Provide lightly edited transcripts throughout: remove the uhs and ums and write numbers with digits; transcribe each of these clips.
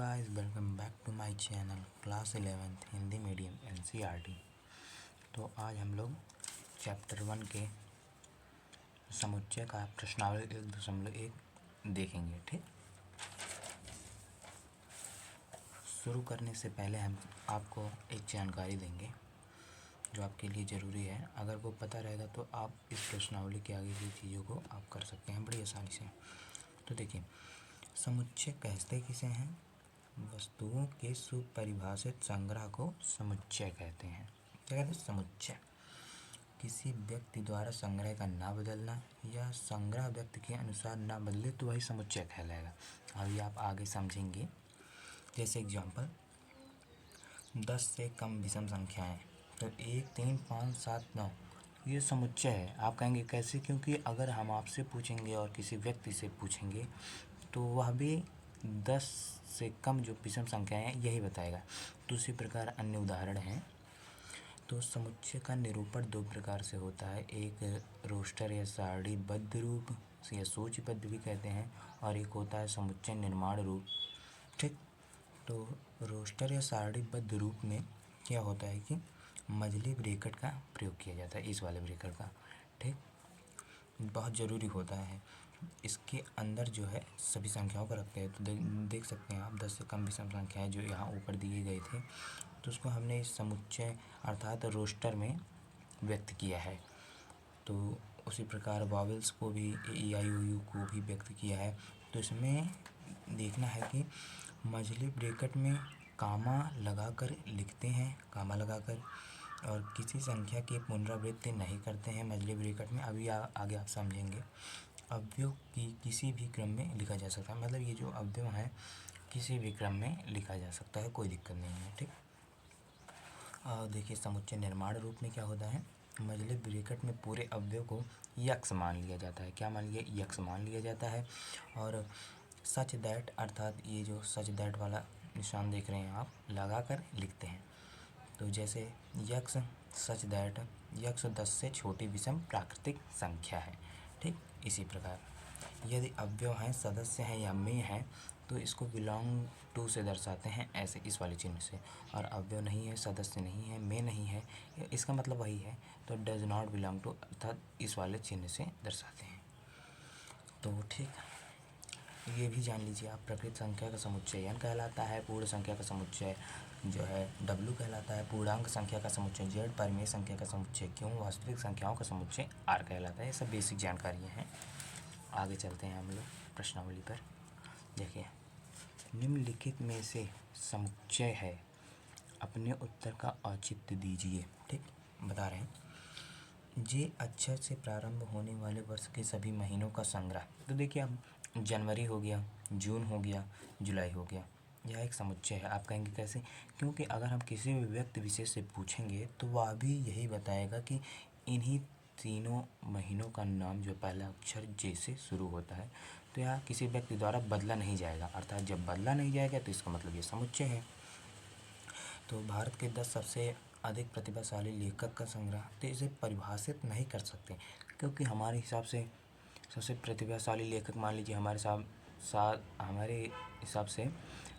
Guys, welcome back to my channel class 11th Hindi medium NCERT. तो आज हम लोग चैप्टर 1 के समुच्चय का प्रश्नावली 1.1 देखेंगे। ठीक, शुरू करने से पहले हम आपको एक जानकारी देंगे जो आपके लिए ज़रूरी है। अगर वो पता रहेगा तो आप इस प्रश्नावली के आगे की चीज़ों को आप कर सकते हैं बड़ी आसानी से। तो देखिए, समुच्चय कहते किसे हैं? वस्तुओं के सुपरिभाषित संग्रह को समुच्चय कहते हैं। क्या कहते हैं? समुच्चय। किसी व्यक्ति द्वारा संग्रह का ना बदलना या संग्रह व्यक्ति के अनुसार ना बदले तो वही समुच्चय कहलाएगा। अभी आप आगे समझेंगे। जैसे एग्जाम्पल, 10 से कम विषम संख्याएं, तो 1, 3, 5, 7, 9 ये समुच्चय है। आप कहेंगे कैसे? क्योंकि अगर हम आपसे पूछेंगे और किसी व्यक्ति से पूछेंगे तो वह भी 10 से कम जो विषम संख्याएं हैं यही बताएगा। दूसरी प्रकार अन्य उदाहरण हैं। तो समुच्चय का निरूपण दो प्रकार से होता है। एक रोस्टर या सारणीबद्ध रूप या सूचीबद्ध भी कहते हैं, और एक होता है समुच्चय निर्माण रूप। ठीक, तो रोस्टर या सारणीबद्ध रूप में क्या होता है कि मझली ब्रैकेट का प्रयोग किया जाता है, इस वाले ब्रैकेट का। ठीक, बहुत ज़रूरी होता है। इसके अंदर जो है सभी संख्याओं को रखते हैं। तो देख सकते हैं आप 10 से कम विषम संख्याएं जो यहाँ ऊपर दिए गए थे, तो उसको हमने इस समुच्चय अर्थात रोस्टर में व्यक्त किया है। तो उसी प्रकार वॉवेल्स को भी, ए आई ओ यू को भी व्यक्त किया है। तो इसमें देखना है कि मझली ब्रैकेट में कामा लगाकर लिखते हैं, कामा लगाकर, और किसी संख्या की पुनरावृत्ति नहीं करते हैं मझली ब्रैकेट में। अभी आगे आप समझेंगे। अवयव की किसी भी क्रम में लिखा जा सकता है, मतलब ये जो अवयव है किसी भी क्रम में लिखा जा सकता है, कोई दिक्कत नहीं है। ठीक, और देखिए समुच्चय निर्माण रूप में क्या होता है? मझले ब्रैकेट में पूरे अवयव को यक्स मान लिया जाता है। क्या मान लिया? यक्स मान लिया जाता है। और सच दैट अर्थात ये जो सच दैट वाला निशान देख रहे हैं आप, लगाकर लिखते हैं। तो जैसे यक्स सच दैट यक्स 10 से छोटी विषम प्राकृतिक संख्या है। ठीक, इसी प्रकार यदि अवयव हैं, सदस्य हैं या में हैं, तो इसको बिलोंग टू से दर्शाते हैं, ऐसे इस वाले चिन्ह से। और अवयव नहीं है, सदस्य नहीं है, में नहीं है, इसका मतलब वही है, तो डज नॉट बिलोंग टू अर्थात इस वाले चिन्ह से दर्शाते हैं। तो ठीक, ये भी जान लीजिए आप। प्रकृत संख्या का समुच्चय n कहलाता है, पूर्ण संख्या का समुच्चय जो है w कहलाता है, पूर्णांक संख्या का समुच्चय z, परिमेय संख्या का समुच्चय q, वास्तविक संख्याओं का समुच्चय r कहलाता है। ये सब बेसिक जानकारियाँ हैं। आगे चलते हैं हम लोग प्रश्नावली पर। देखिए, निम्नलिखित में से समुच्चय है, अपने उत्तर का औचित्य दीजिए। ठीक, बता रहे हैं। जे अक्षर से प्रारंभ होने वाले वर्ष के सभी महीनों का संग्रह। तो देखिए, अब जनवरी हो गया, जून हो गया, जुलाई हो गया, यह एक समुच्चय है। आप कहेंगे कैसे? क्योंकि अगर हम किसी भी व्यक्ति विशेष से पूछेंगे तो वह भी यही बताएगा कि इन्हीं तीनों महीनों का नाम जो पहला अक्षर जे से शुरू होता है, तो यह किसी व्यक्ति द्वारा बदला नहीं जाएगा। अर्थात जब बदला नहीं जाएगा तो इसका मतलब ये समुच्चय है। तो भारत के 10 सबसे अधिक प्रतिभाशाली लेखक का संग्रह, तो इसे परिभाषित नहीं कर सकते, क्योंकि हमारे हिसाब से सबसे प्रतिभाशाली लेखक मान लीजिए हमारे हिसाब से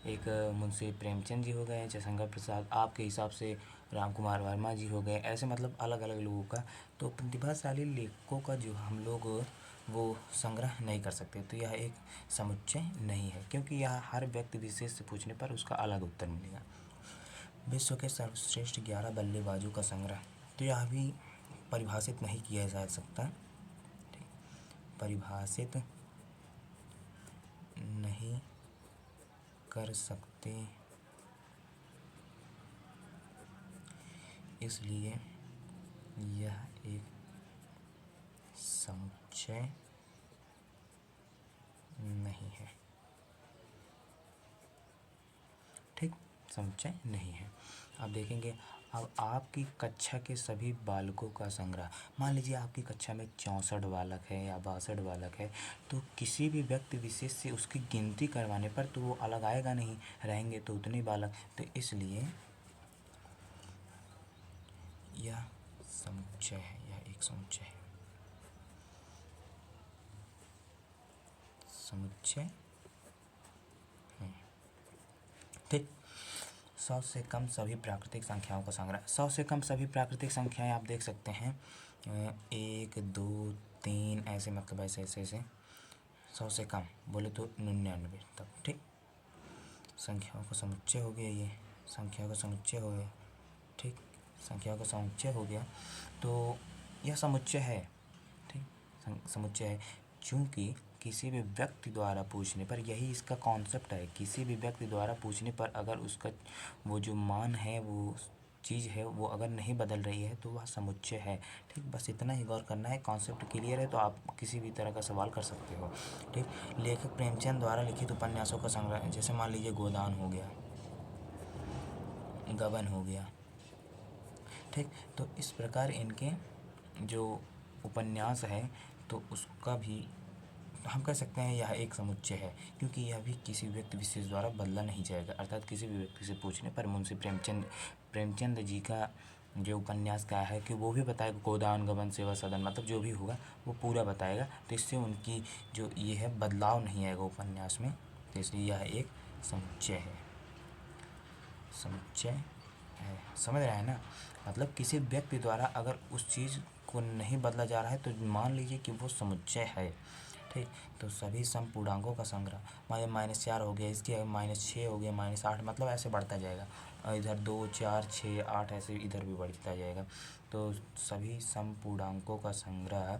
एक मुंशी प्रेमचंद जी हो गए, जयशंकर प्रसाद, आपके हिसाब से राम कुमार वर्मा जी हो गए, ऐसे मतलब अलग अलग लोगों का। तो प्रतिभाशाली लेखकों का जो हम लोग वो संग्रह नहीं कर सकते, तो यह एक समुच्चय नहीं है, क्योंकि यह हर व्यक्ति विशेष से पूछने पर उसका अलग उत्तर मिलेगा। विश्व के सर्वश्रेष्ठ 11 बल्लेबाजों का संग्रह, तो यह भी परिभाषित नहीं किया जा सकता, परिभाषित नहीं कर सकते, इसलिए यह एक समुच्चय नहीं है। ठीक, समुच्चय नहीं है। अब देखेंगे, अब आपकी कक्षा के सभी बालकों का संग्रह। मान लीजिए आपकी कक्षा में 64 बालक है या 62 बालक है, तो किसी भी व्यक्ति विशेष से उसकी गिनती करवाने पर तो वो अलग आएगा नहीं, रहेंगे तो उतने बालक। तो इसलिए यह समुच्चय है, यह एक समुच्चय है, समुच्चय है। 100 से कम सभी प्राकृतिक संख्याओं का संग्रह। 100 से कम सभी प्राकृतिक संख्याएं आप देख सकते हैं 1 2 3 ऐसे, मतलब ऐसे ऐसे ऐसे 100 से कम बोले तो 99 तक। ठीक, संख्याओं का समुच्चय हो गया, ये संख्याओं का समुच्चय हो गया। ठीक, संख्याओं का समुच्चय हो गया तो यह समुच्चय है। ठीक, समुच्चय है चूँकि किसी भी व्यक्ति द्वारा पूछने पर, यही इसका कॉन्सेप्ट है, किसी भी व्यक्ति द्वारा पूछने पर अगर उसका वो जो मान है, वो चीज़ है, वो अगर नहीं बदल रही है तो वह समुच्चय है। ठीक, बस इतना ही गौर करना है। कॉन्सेप्ट क्लियर है तो आप किसी भी तरह का सवाल कर सकते हो। ठीक, लेखक प्रेमचंद द्वारा लिखित उपन्यासों का संग्रह, जैसे मान लीजिए गोदान हो गया, गबन हो गया। ठीक, तो इस प्रकार इनके जो उपन्यास है तो उसका भी हम कह सकते हैं यह एक समुच्चय है, क्योंकि यह भी किसी व्यक्ति विशेष द्वारा बदला नहीं जाएगा। अर्थात किसी भी व्यक्ति से पूछने पर मुंशी प्रेमचंद जी का जो उपन्यास का है कि वो भी बताएगा, गोदान गबन सेवा सदन, मतलब जो भी होगा वो पूरा बताएगा। तो इससे उनकी जो ये है बदलाव नहीं आएगा उपन्यास में, तो इसलिए यह एक समुच्चय है। समुच्चय है, समझ रहे हैं ना। मतलब किसी व्यक्ति द्वारा अगर उस चीज़ को नहीं बदला जा रहा है तो मान लीजिए कि वो समुच्चय है। ठीक, तो सभी समपूर्णांकों का संग्रह, मान -4 हो गया, इसके -6 हो गया, -8, मतलब ऐसे बढ़ता जाएगा। और इधर 2 4 6 8 ऐसे इधर भी बढ़ता जाएगा। तो सभी समपूर्णांकों का संग्रह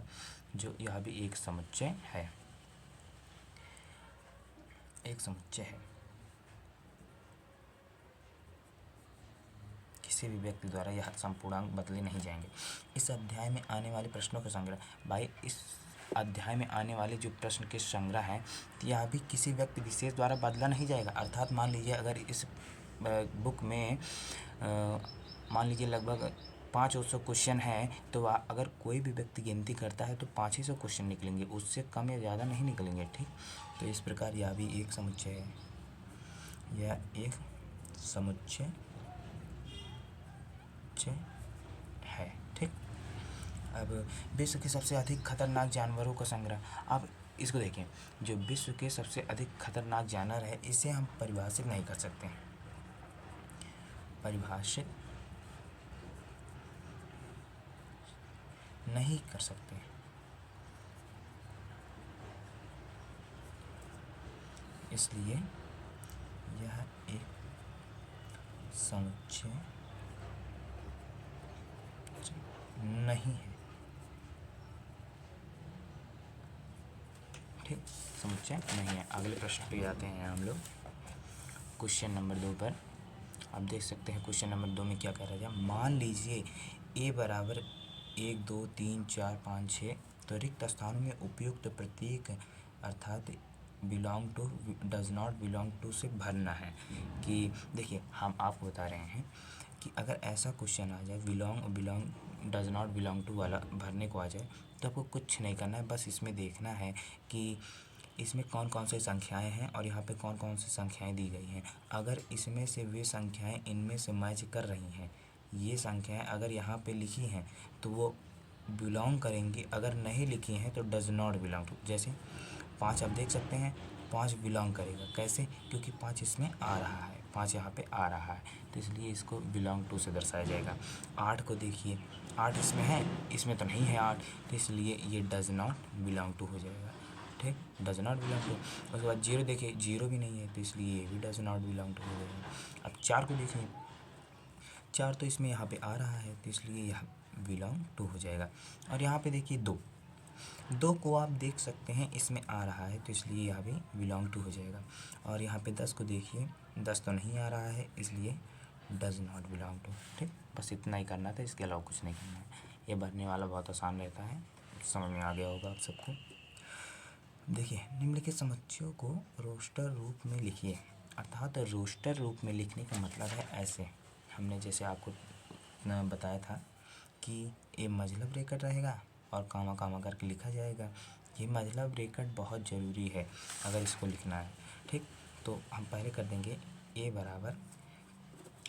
जो यह भी एक समुच्चय है, एक समुच्चय है। किसी भी व्यक्ति द्वारा यह संपूर्णांक बदले नहीं जाएंगे। इस अध्याय में आने वाले प्रश्नों का संग्रह, भाई इस अध्याय में आने वाले जो प्रश्न के संग्रह हैं यह भी किसी व्यक्ति विशेष द्वारा बदला नहीं जाएगा। अर्थात मान लीजिए अगर इस बुक में मान लीजिए लगभग 500 क्वेश्चन है, तो अगर कोई भी व्यक्ति गिनती करता है तो 500 क्वेश्चन निकलेंगे, उससे कम या ज़्यादा नहीं निकलेंगे। ठीक, तो इस प्रकार यह भी एक समुच्चय है, यह एक समुच्चय है। ठीक, अब विश्व के सबसे अधिक खतरनाक जानवरों का संग्रह। अब इसको देखें, जो विश्व के सबसे अधिक खतरनाक जानवर है इसे हम परिभाषित नहीं कर सकते हैं, परिभाषित नहीं कर सकते, इसलिए यह एक समुच्चय नहीं है। ठीक, समुच्चय नहीं है। अगले प्रश्न पे आते हैं हम लोग, क्वेश्चन नंबर 2 पर। आप देख सकते हैं क्वेश्चन नंबर 2 में क्या कह रहा है। मान लीजिए a बराबर 1 2 3 4 5 6, तो रिक्त स्थानों में उपयुक्त प्रतीक अर्थात belong to, does not belong to से भरना है। कि देखिए हम आपको बता रहे हैं कि अगर ऐसा क्वेश्चन आ जाए belong does not belong to वाला भरने को आ जाए तो आपको कुछ नहीं करना है, बस इसमें देखना है कि इसमें कौन कौन सी संख्याएं हैं और यहाँ पे कौन कौन सी संख्याएं दी गई हैं। अगर इसमें से वे संख्याएं इनमें से मैच कर रही हैं, ये संख्याएं अगर यहाँ पे लिखी हैं तो वो बिलोंग करेंगी, अगर नहीं लिखी हैं तो डज नॉट बिलोंग टू। जैसे 5 आप देख सकते हैं, 5 बिलोंग करेगा, कैसे, क्योंकि 5 इसमें आ रहा है, 5 यहाँ पे आ रहा है, तो इसलिए इसको बिलोंग टू से दर्शाया जाएगा। 8 को देखिए, 8 इसमें है, इसमें तो नहीं है 8, तो इसलिए ये डज नॉट बिलोंग टू हो जाएगा। ठीक, डज नॉट बिलोंग टू। उसके बाद 0 देखिए, 0 भी नहीं है, तो इसलिए ये भी डज नॉट बिलोंग टू हो जाएगा। अब 4 को देखिए, 4 तो इसमें यहाँ पे आ रहा है, तो इसलिए यह बिलोंग टू हो जाएगा। और यहाँ पे देखिए 2 को आप देख सकते हैं, इसमें आ रहा है, तो इसलिए यह भी बिलोंग टू हो जाएगा। और यहाँ पे 10 को देखिए, 10 तो नहीं आ रहा है, इसलिए डज नॉट बिलोंग टू। ठीक, बस इतना ही करना था, इसके अलावा कुछ नहीं करना है। ये भरने वाला बहुत आसान रहता है, समझ में आ गया होगा आप सबको। देखिए, निम्नलिखित समुच्चयों को रोस्टर रूप में लिखिए। अर्थात रोस्टर रूप में लिखने का मतलब है ऐसे, हमने जैसे आपको बताया था कि ये मजला ब्रैकेट रहेगा और कामा कामा करके लिखा जाएगा। ये मजला ब्रैकेट बहुत ज़रूरी है अगर इसको लिखना है। ठीक, तो हम पहले कर देंगे ए बराबर,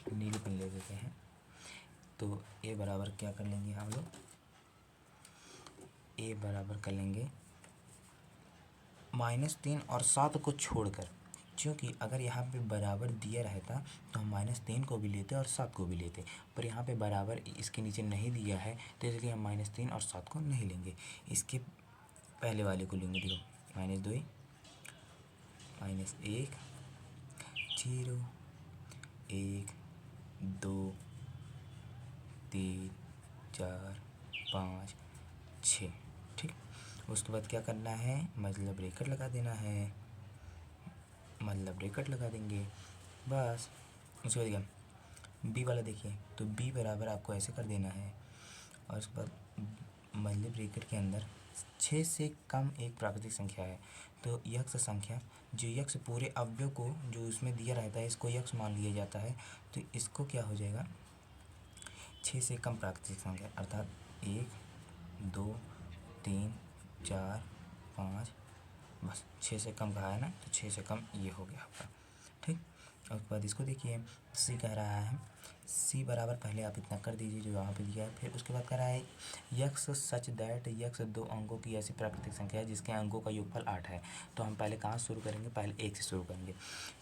नीली पेन ले लेते हैं, तो ए बराबर क्या कर लेंगे हम लोग, ए बराबर कर लेंगे -3 और 7 को छोड़कर, क्योंकि अगर यहाँ पे बराबर दिया रहता तो हम -3 को भी लेते और 7 को भी लेते, पर यहाँ पे बराबर इसके नीचे नहीं दिया है तो इसलिए हम -3 और 7 को नहीं लेंगे, इसके पहले वाले को लेंगे। देखो -2 -1 0 1 2 3 4 5 6। ठीक, उसके बाद क्या करना है, मतलब ब्रैकेट लगा देना है, मतलब ब्रैकेट लगा देंगे बस। उसके बाद क्या, बी वाला देखिए, तो बी बराबर आपको ऐसे कर देना है और उसके बाद मतलब ब्रैकेट के अंदर 6 से कम एक प्राकृतिक संख्या है तो यक्ष संख्या, जो यक्ष पूरे अवयव को जो उसमें दिया रहता है इसको यक्ष मान लिया जाता है, तो इसको क्या हो जाएगा, 6 से कम प्राकृतिक संख्या अर्थात 1 2 3 4 5, बस 6 से कम कहा है ना, तो 6 से कम ये हो गया आपका। ठीक, और उसके बाद इसको देखिए, सी कह रहा है, सी बराबर पहले आप इतना कर दीजिए जो यहाँ पे दिया है, फिर उसके बाद कह रहा है यक्स सच दैट यक्स 2 अंकों की ऐसी प्राकृतिक संख्या है जिसके अंकों का योगफल 8 है। तो हम पहले कहाँ से शुरू करेंगे, पहले 1 से शुरू करेंगे।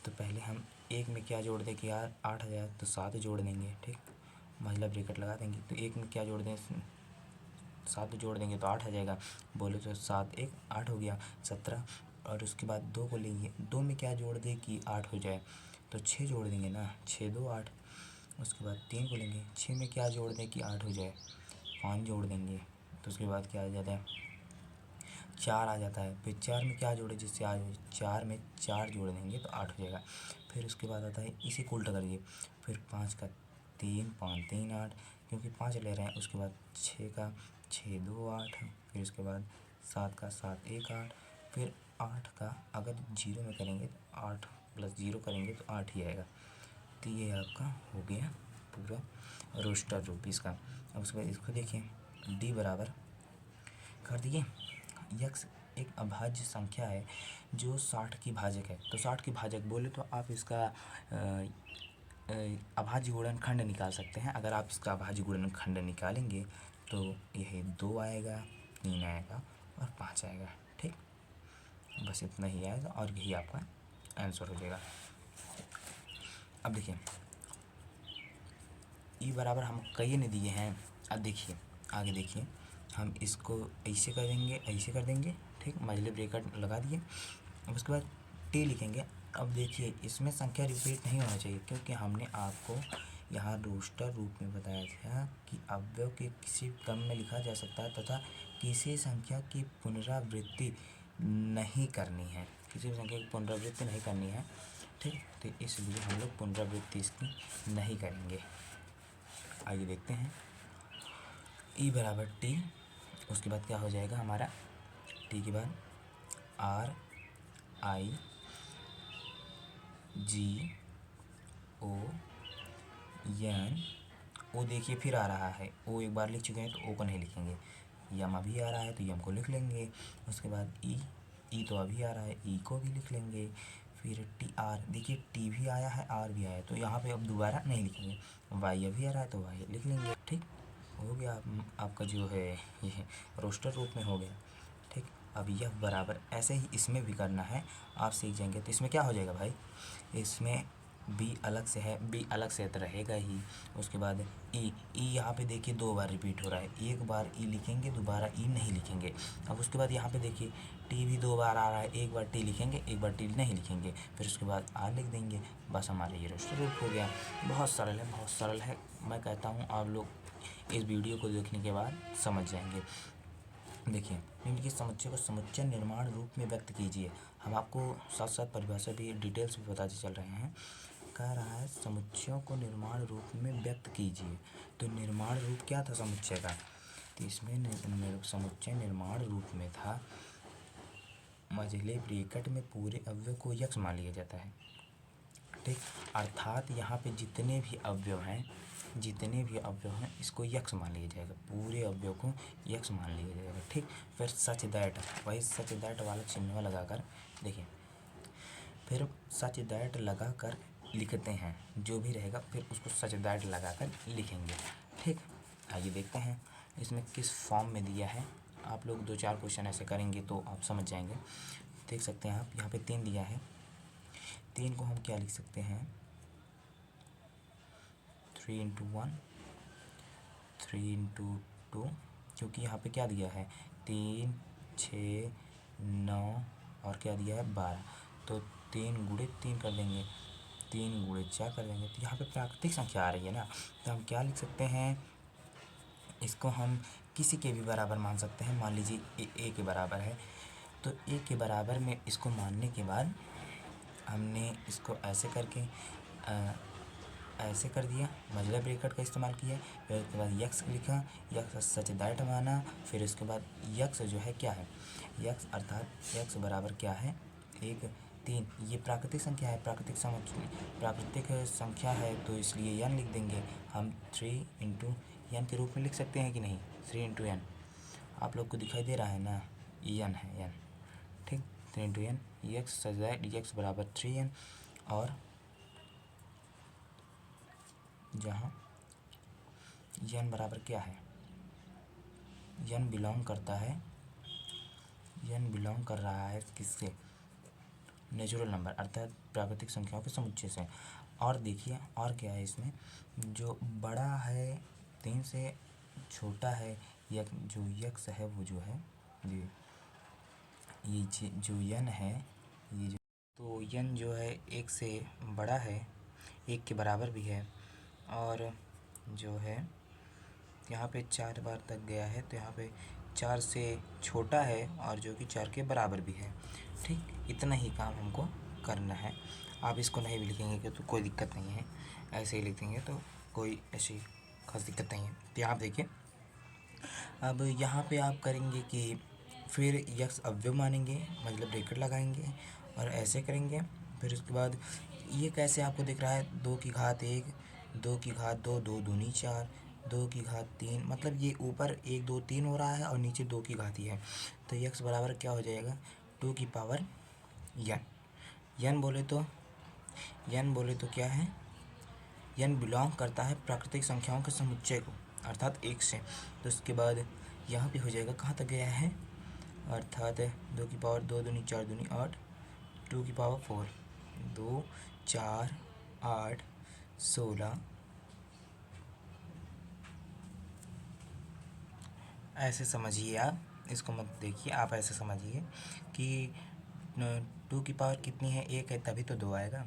तो पहले हम 1 में क्या जोड़ दें कि यार 8 हज़ार, तो 7 जोड़ देंगे। ठीक, मतलब ब्रैकेट लगा देंगे, तो 1 में क्या जोड़ दें, 7 जोड़ देंगे तो 8 आ जाएगा, बोले तो 7 1 8 हो गया 17। और उसके बाद 2 को लेंगे, 2 में क्या जोड़ दें कि 8 हो जाए, तो 6 जोड़ देंगे ना, 6 2 8। उसके बाद 3 को लेंगे, 6 में क्या जोड़ दें कि 8 हो जाए, 5 जोड़ देंगे, तो उसके बाद क्या आ जाता है, 4 आ जाता है। फिर 4 में क्या जोड़े जिससे आ जाए, 4 में 4 जोड़ देंगे तो 8 हो जाएगा। फिर उसके बाद आता है इसी को उल्टा करिए, फिर 5 का 3 5 3 8, क्योंकि 5 ले रहे हैं। उसके बाद 6 का 6 2 8, फिर उसके बाद 7 का 7 1 8, फिर 8 का अगर 0 में करेंगे तो 8 + 0 करेंगे तो 8 ही आएगा। तो ये आपका हो गया पूरा रोस्टर रूप इसका। अब उसके बाद इसको देखिए, डी बराबर कर दिए, यक्स एक अभाज्य संख्या है जो 60 की भाजक है। तो 60 की भाजक बोले तो आप इसका अभाज्य गुणनखंड निकाल सकते हैं। अगर आप इसका अभाज्य गुणनखंड निकालेंगे तो यही 2 आएगा, 3 आएगा और 5 आएगा। ठीक, बस इतना ही आएगा और यही आपका आंसर हो जाएगा। अब देखिए ई बराबर हम कई ने दिए हैं। अब देखिए आगे देखिए, हम इसको ऐसे कर देंगे, ऐसे कर देंगे। ठीक, मझले ब्रैकेट लगा दिए। अब उसके बाद टी लिखेंगे। अब देखिए इसमें संख्या रिपीट नहीं होना चाहिए क्योंकि हमने आपको यहाँ रोस्टर रूप में बताया था कि अवयव के किसी क्रम में लिखा जा सकता है तथा किसी संख्या की पुनरावृत्ति नहीं करनी है, किसी भी संख्या की पुनरावृत्ति नहीं करनी है। ठीक, तो इसलिए हम लोग पुनरावृत्ति इसकी नहीं करेंगे। आइए देखते हैं, ई बराबर टी, उसके बाद क्या हो जाएगा हमारा, टी के बाद are I ji O N O, देखिए फिर आ रहा है, ओ एक बार लिख चुके हैं तो ओ को नहीं लिखेंगे। यम अभी आ रहा है तो यम को लिख लेंगे। उसके बाद ई तो अभी आ रहा है, ई को भी लिख लेंगे। फिर टी आर, देखिए टी भी आया है आर भी आया है तो यहाँ पे अब दोबारा नहीं लिखेंगे। वाई अभी आ रहा है तो वाई लिख लेंगे। ठीक, हो गया आपका जो है ये रोस्टर रूप में हो गया। ठीक, अब यह बराबर ऐसे ही इसमें भी करना है, आप सीख जाएंगे। तो इसमें क्या हो जाएगा भाई, इसमें बी अलग से है, बी अलग से तो रहेगा ही। उसके बाद ई यहाँ पे देखिए 2 बार रिपीट हो रहा है, एक बार ई लिखेंगे दोबारा ई नहीं लिखेंगे। अब उसके बाद यहाँ पे देखिए टी भी 2 बार आ रहा है, एक बार टी लिखेंगे एक बार टी नहीं लिखेंगे, फिर उसके बाद आर लिख देंगे। बस हमारा ये रोस्टर रूप हो गया। बहुत सरल है, बहुत सरल है। मैं कहता हूँ आप लोग इस वीडियो को देखने के बाद समझ जाएंगे। देखिए निम्नलिखित समुच्चय को समुच्चय निर्माण रूप में व्यक्त कीजिए। हम आपको साथ साथ परिभाषा भी डिटेल्स भी बताते चल रहे हैं। कह रहा है समुच्चयों को निर्माण रूप में व्यक्त कीजिए। तो निर्माण रूप क्या था समुच्चय का, तो इसमें समुच्चय निर्माण रूप में था, मझले ब्रैकेट में पूरे अवयव को यक्ष मान लिया जाता है। ठीक, अर्थात यहाँ पे जितने भी अवयव हैं इसको यक्ष मान लिया जाएगा, पूरे अवयव को यक्ष मान लिया जाएगा। ठीक, फिर सच दैट, वही सच दैट वाला चिन्ह लगाकर देखिए, फिर सच दैट लगा कर लिखते हैं, जो भी रहेगा फिर उसको सच दैट लगा कर लिखेंगे। ठीक, आइए देखते हैं इसमें किस फॉर्म में दिया है। आप लोग 2-4 क्वेश्चन ऐसे करेंगे तो आप समझ जाएंगे। देख सकते हैं आप यहाँ पे 3 दिया है, 3 को हम क्या लिख सकते हैं, 3 इंटू 1, 3 इंटू 2, क्योंकि यहाँ पे क्या दिया है 3, 6, 9 और क्या दिया है 12, तो 3 गुणे 3 कर देंगे, 3 गुणे 4 कर देंगे, तो यहाँ पे प्राकृतिक संख्या आ रही है ना, तो हम क्या लिख सकते हैं, इसको हम किसी के भी बराबर मान सकते हैं। मान लीजिए ए के बराबर है, तो ए के बराबर में इसको मानने के बाद हमने इसको ऐसे करके ऐसे कर दिया, मतलब ब्रैकेट का इस्तेमाल किया, फिर उसके बाद यक्स लिखा, यक्स सच दैट माना, फिर उसके बाद यक्स जो है क्या है, यक्स अर्थात यक्स बराबर क्या है 1, 3, ये प्राकृतिक संख्या है, प्राकृतिक संख्या है, तो इसलिए यन लिख देंगे हम 3 इंटू यन के रूप में लिख सकते हैं कि नहीं, 3 इंटू एन, आप लोग को दिखाई दे रहा है ना, यन है यन, ठीक, 3 into n, x such that x बराबर 3n, और जहाँ यन बराबर क्या है, यन बिलोंग करता है, यन बिलोंग कर रहा है किससे, नेचुरल नंबर अर्थात प्राकृतिक संख्याओं के समुच्चय से। और देखिए और क्या है इसमें, जो बड़ा है 3 से, छोटा है जो यक्स है वो जो है ये जो यन है, ये जो, तो यन जो है 1 से बड़ा है, 1 के बराबर भी है, और जो है यहाँ पे 4 बार तक गया है, तो यहाँ पे 4 से छोटा है और जो कि 4 के बराबर भी है, ठीक, इतना ही काम हमको करना है। आप इसको नहीं भी लिखेंगे कि तो कोई दिक्कत नहीं है, ऐसे ही लिखेंगे तो कोई ऐसी खास दिक्कत नहीं है। तो यहाँ देखिए, अब यहाँ पे आप करेंगे कि फिर यक्स अवयव मानेंगे, मतलब ब्रैकेट लगाएंगे और ऐसे करेंगे, फिर उसके बाद ये कैसे आपको दिख रहा है 2 की घात 1, 2 की घात 2, 2 दूनी 4, 2 की घात 3, मतलब ये ऊपर 1 2 3 हो रहा है और नीचे 2 की घात ही है, तो यक्स बराबर क्या हो जाएगा 2 की पावर यन। यन बोले तो क्या है, यन बिलोंग करता है प्राकृतिक संख्याओं के समुच्चय को, अर्थात 1 से, तो उसके बाद यहाँ पे हो जाएगा कहाँ तक गया है, अर्थात 2 की पावर 2 दूनी 4 दूनी 8, 2 की पावर 4, 2 4 8 16, ऐसे समझिए आप, इसको मत देखिए, आप ऐसे समझिए कि 2 की पावर कितनी है 1 है, तभी तो 2 आएगा,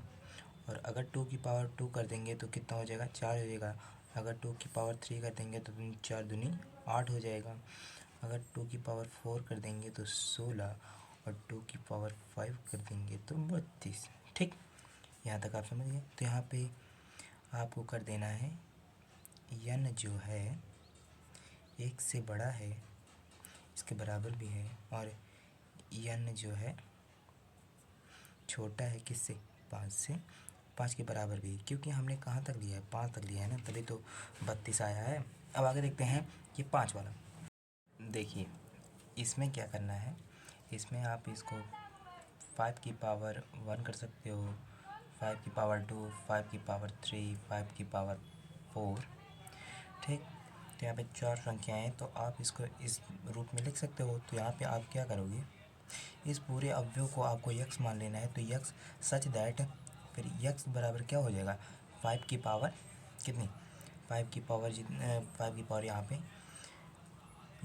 और अगर 2 की पावर 2 कर देंगे तो कितना हो जाएगा 4 हो जाएगा, अगर 2 की पावर 3 कर देंगे तो 4 दूनी 8 हो जाएगा, अगर 2 की पावर 4 कर देंगे तो 16, और 2 की पावर 5 कर देंगे तो 32, ठीक, यहाँ तक आप समझ गए। तो यहाँ पे आपको कर देना है, यन जो है 1 से बड़ा है, इसके बराबर भी है, और यन जो है छोटा है किससे 5 से, 5 के बराबर भी, क्योंकि हमने कहाँ तक लिया है 5 तक लिया है ना, तभी तो 32 आया है। अब आगे देखते हैं ये 5 वाला, देखिए इसमें क्या करना है, इसमें आप इसको 5 की पावर 1 कर सकते हो, 5 की पावर 2, 5 की पावर 3, 5 की पावर 4, ठीक, तो यहाँ पे 4 संख्याएँ हैं, तो आप इसको इस रूप में लिख सकते हो। तो यहाँ पे आप क्या करोगे, इस पूरे अवयव को आपको यक्स मान लेना है, तो यक्स सच दैट, फिर यक्स बराबर क्या हो जाएगा 5 की पावर कितनी, 5 की पावर 5 की पावर यहाँ पे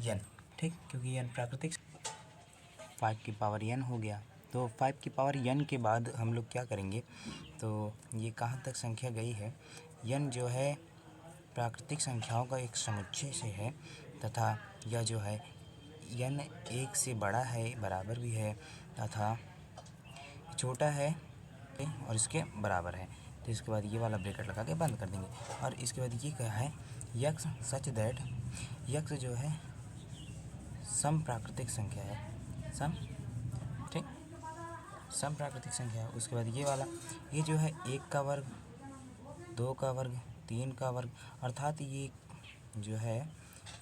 यन, ठीक, क्योंकि यन प्राकृतिक 5 की पावर यन हो गया, तो 5 की पावर यन के बाद हम लोग क्या करेंगे, तो ये कहाँ तक संख्या गई है, यन जो है प्राकृतिक संख्याओं का एक समुच्चय से है, तथा यह जो है यन 1 से बड़ा है, बराबर भी है, तथा छोटा है और इसके बराबर है, तो इसके बाद ये वाला ब्रैकेट लगा के बंद कर देंगे। और इसके बाद ये क्या है, यक्स सच दैट, यक्स जो है सम प्राकृतिक संख्या है, सम, ठीक, सम प्राकृतिक संख्या है। उसके बाद ये वाला, ये जो है 1 का वर्ग, 2 का वर्ग, 3 का वर्ग, अर्थात ये जो है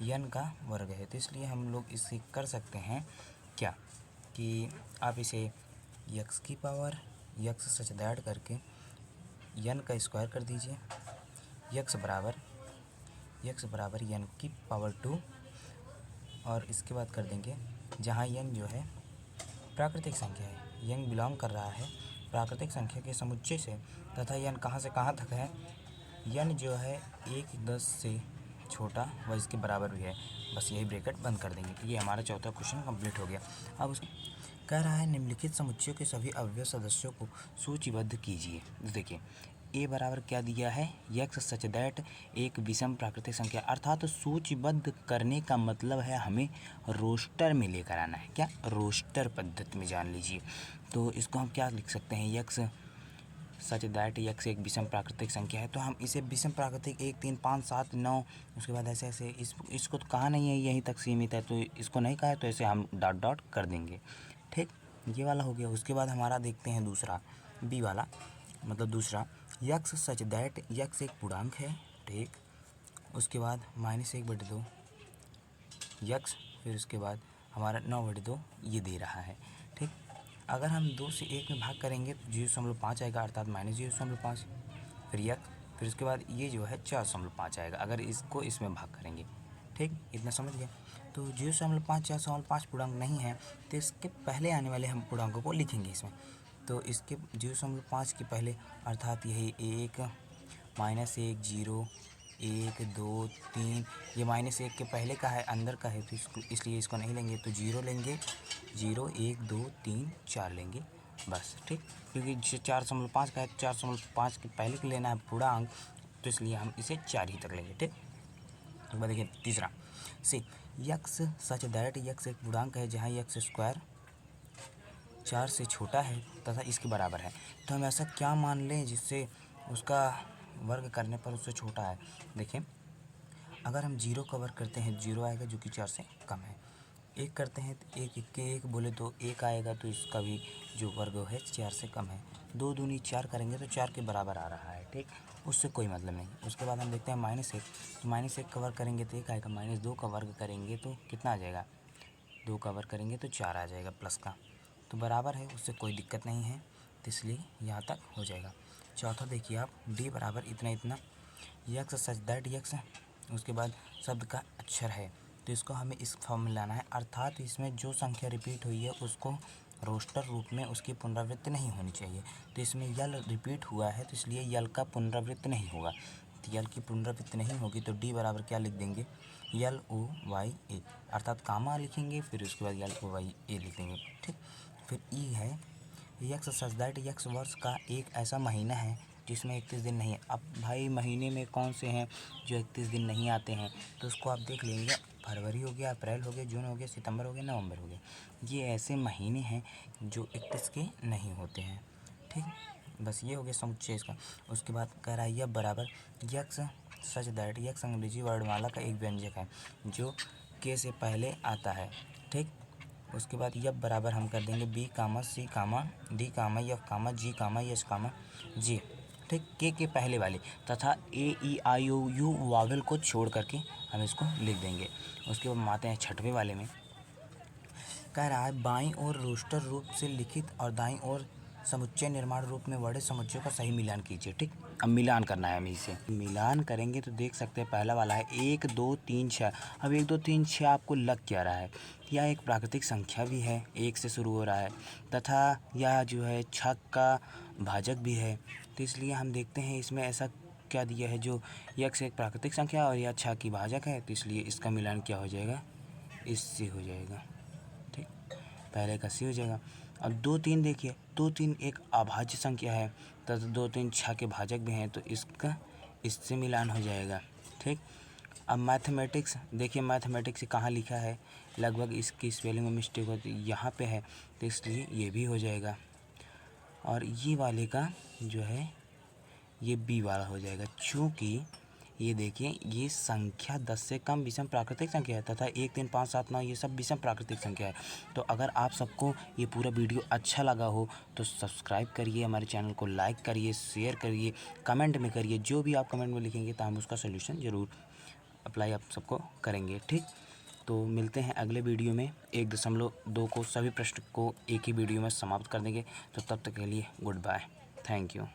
यन का वर्ग है, तो इसलिए हम लोग इसे कर सकते हैं क्या, कि आप इसे यक्स की पावर यक्स सच दैट करके यन का स्क्वायर कर दीजिए, यक्स बराबर यन की पावर 2, और इसके बाद कर देंगे जहाँ यन जो है प्राकृतिक संख्या है, यन बिलोंग कर रहा है प्राकृतिक संख्या के समुच्चय से तथा n कहाँ से कहाँ तक है, n जो है 1 10 से छोटा व इसके बराबर भी है, बस यही ब्रैकेट बंद कर देंगे। ये हमारा चौथा क्वेश्चन कंप्लीट हो गया। अब उस कह रहा है निम्नलिखित समुच्चयों के सभी अवयव सदस्यों को सूचीबद्ध कीजिए। देखिए ए बराबर क्या दिया है, यक्स सच दैट एक विषम प्राकृतिक संख्या, अर्थात सूचीबद्ध करने का मतलब है हमें रोस्टर में लेकर आना है। क्या, रोस्टर पद्धति में जान लीजिए। तो इसको हम क्या लिख सकते हैं, यक्स सच दैट यक्स एक विषम प्राकृतिक संख्या है, तो हम इसे विषम प्राकृतिक 1 3 5 7 9 उसके बाद ऐसे ऐसे इसको तो कहा नहीं है, यहीं तक सीमित है, तो इसको नहीं कहा है, तो ऐसे हम डॉट डॉट कर देंगे। ठीक, ये वाला हो गया। उसके बाद हमारा देखते हैं दूसरा बी वाला, मतलब दूसरा यक्स सच दैट यक्स एक पूर्णांक है। ठीक, उसके बाद -1/2 यक्स, फिर उसके बाद हमारा 9/2 ये दे रहा है। ठीक, अगर हम 2 से 1 में भाग करेंगे तो 0.5 आएगा, अर्थात -0.5, फिर यक्स, फिर उसके बाद ये जो है 4.5 आएगा अगर इसको इसमें भाग करेंगे। ठीक, इतना समझ गया। तो 0.5 4.5 पूर्णांक नहीं है, तो इसके पहले आने वाले हम पूर्णांकों को लिखेंगे इसमें। तो इसके 0.5 के पहले अर्थात यही 1 -1 0 1 2 3, ये -1 के पहले का है, अंदर का है, तो इसको इसलिए इसको नहीं लेंगे, तो 0 लेंगे, 0 1 2 3 4 लेंगे बस। ठीक, क्योंकि 4.5 का है, 4.5 के पहले के लेना है पूर्णांक, तो इसलिए हम इसे 4 ही तक लेंगे। ठीक, एक बार देखिए तीसरा से यक्स सच दैट यक्स एक पूर्णांक है जहाँ यक्स स्क्वायर 4 से छोटा है तथा इसके बराबर है। तो हम ऐसा क्या मान लें जिससे उसका वर्ग करने पर उससे छोटा है। देखिए अगर हम 0 का वर्ग करते हैं 0 आएगा जो कि 4 से कम है, 1 करते हैं तो 1 के 1 बोले तो 1 आएगा, तो इसका भी जो वर्ग है 4 से कम है। 2 दूनी 4 करेंगे तो 4 के बराबर आ रहा है। ठीक, उससे कोई मतलब नहीं। उसके बाद हम देखते हैं -1, तो -1 का वर्ग करेंगे तो 1 आएगा, -2 का वर्ग करेंगे तो कितना आ जाएगा, 2 का वर्ग करेंगे तो 4 आ जाएगा प्लस का, तो बराबर है, उससे कोई दिक्कत नहीं है, तो इसलिए यहाँ तक हो जाएगा। चौथा देखिए आप, डी बराबर इतना इतना यक्स सच दैट यक्स, उसके बाद शब्द का अक्षर है, तो इसको हमें इस फॉर्म में लाना है, अर्थात इसमें जो संख्या रिपीट हुई है उसको रोस्टर रूप में उसकी पुनरावृत्ति नहीं होनी चाहिए। तो इसमें यल रिपीट हुआ है, तो इसलिए यल का पुनरावृत्ति नहीं होगा, तो यल की पुनरावृत्ति नहीं होगी, तो डी बराबर क्या लिख देंगे, LOYA, अर्थात कामा लिखेंगे, फिर उसके बाद LOYA लिख देंगे। ठीक, फिर ई है यक्स सच दैट यक्स वर्ष का एक ऐसा महीना है जिसमें 31 दिन नहीं है। अब भाई महीने में कौन से हैं जो 31 दिन नहीं आते हैं, तो उसको आप देख लेंगे, फरवरी हो गया, अप्रैल हो गया, जून हो गया, सितंबर हो गया, नवंबर हो गया, ये ऐसे महीने हैं जो 31 के नहीं होते हैं। ठीक, बस ये हो गया समुच्चय इसका। उसके बाद कह रहा है यह बराबर यक्स सच दैट यक्स अंग्रेजी वर्णमाला का एक व्यंजक है जो के से पहले आता है। ठीक, उसके बाद यह बराबर हम कर देंगे B, C, D, F, G, H, J। ठीक, के पहले वाले तथा AEIOU वावल को छोड़ करके हम इसको लिख देंगे। उसके बाद आते हैं छठवें वाले में, कह रहा है बाईं ओर रोस्टर रूप से लिखित और दाईं ओर समुच्चय निर्माण रूप में वर्णित समुच्चयों का सही मिलान कीजिए। ठीक, अब मिलान करना है हमें, इसे मिलान करेंगे तो देख सकते हैं पहला वाला है 1 2 3 6। अब 1 2 3 6 आपको लग क्या रहा है, यह एक प्राकृतिक संख्या भी है, 1 से शुरू हो रहा है तथा यह जो है 6 का भाजक भी है, तो इसलिए हम देखते हैं इसमें ऐसा क्या दिया है जो यक्स एक प्राकृतिक संख्या और यह 6 की भाजक है, तो इसलिए इसका मिलान क्या हो जाएगा, इससे हो जाएगा। ठीक, पहले का सी हो जाएगा। अब 2 3 देखिए, 2 3 एक अभाज्य संख्या है तथा 2 3 6 के भाजक भी हैं, तो इसका इससे मिलान हो जाएगा। ठीक, अब मैथमेटिक्स देखिए, मैथमेटिक्स कहाँ लिखा है, लगभग इसकी स्पेलिंग में मिस्टेक होती है, यहाँ पे है, तो इसलिए ये भी हो जाएगा। और ये वाले का जो है ये बी वाला हो जाएगा, चूँकि ये देखिए ये संख्या 10 से कम विषम प्राकृतिक संख्या है तथा 1 3 5 7 9 ये सब विषम प्राकृतिक संख्या है। तो अगर आप सबको ये पूरा वीडियो अच्छा लगा हो तो सब्सक्राइब करिए, हमारे चैनल को लाइक करिए, शेयर करिए, कमेंट में करिए, जो भी आप कमेंट में लिखेंगे तो हम उसका सोल्यूशन ज़रूर अप्लाई आप सबको करेंगे। ठीक, तो मिलते हैं अगले वीडियो में। 1.2 को सभी प्रश्न को एक ही वीडियो में समाप्त कर देंगे। तो तब तक के लिए गुड बाय, थैंक यू।